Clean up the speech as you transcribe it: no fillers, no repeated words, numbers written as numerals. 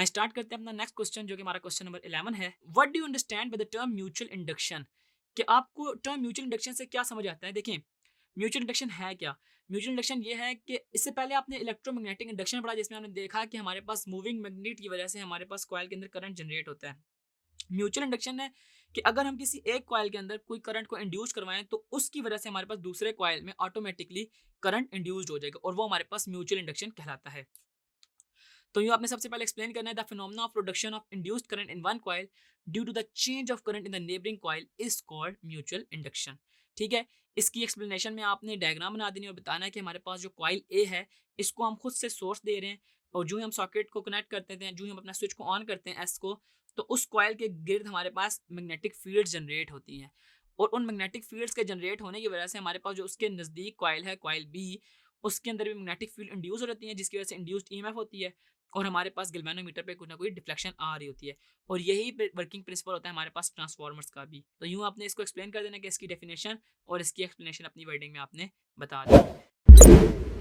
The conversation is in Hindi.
आई स्टार्ट करते हैं अपना नेक्स्ट क्वेश्चन, जो कि हमारा क्वेश्चन नंबर 11 है। What do you understand by the term mutual induction? कि आपको टर्म म्यूचुअल इंडक्शन से क्या समझ आता है? देखिए, म्यूचुअल इंडक्शन है क्या? म्यूचुअल इंडक्शन ये है कि इससे पहले आपने इलेक्ट्रोमैग्नेटिक इंडक्शन पढ़ा, जिसमें आपने देखा कि हमारे पास मूविंग मैग्नेट की वजह से हमारे पास कॉइल के अंदर करंट जनरेट होता है। म्यूचुअल इंडक्शन है कि अगर हम किसी एक कॉइल के अंदर कोई करंट को इंड्यूस करवाएं तो उसकी वजह से हमारे पास दूसरे कॉइल में ऑटोमेटिकली करंट इंड्यूस्ड हो जाएगा, और वो हमारे पास म्यूचुअल इंडक्शन कहलाता है। तो यूँ आपने सबसे पहले एक्सप्लेन करना है, the phenomena of production of induced current in one coil due to the change of current in the neighbouring coil is called mutual induction. ठीक है, इसकी एक्सप्लेनेशन में आपने डायग्राम बना देनी और बताना है कि हमारे पास जो कॉइल ए है, इसको हम खुद से सोर्स दे रहे हैं, और जो ही हम सॉकेट को कनेक्ट करते हैं, जो ही हम अपना स्विच को ऑन करते हैं एस को, तो उस कॉइल के गिर्द हमारे पास मैग्नेटिक फील्ड जनरेट होती हैं, और उन मैग्नेटिक फील्ड्स के जनरेट होने की वजह से हमारे पास जो उसके नज़दीक कॉइल है, कॉइल बी, उसके अंदर भी मैग्नेटिक फील्ड इंड्यूस हो जाती है, जिसकी वजह से इंड्यूस्ड ईएमएफ होती है, और हमारे पास गैल्वेनोमीटर पे कुछ ना कोई डिफ्लेक्शन आ रही होती है। और यही वर्किंग प्रिंसिपल होता है हमारे पास ट्रांसफार्मर्स का भी। तो यूँ आपने इसको एक्सप्लेन कर देना कि इसकी डेफिनेशन और इसकी एक्सप्लेनेशन अपनी वर्डिंग में आपने बता दी।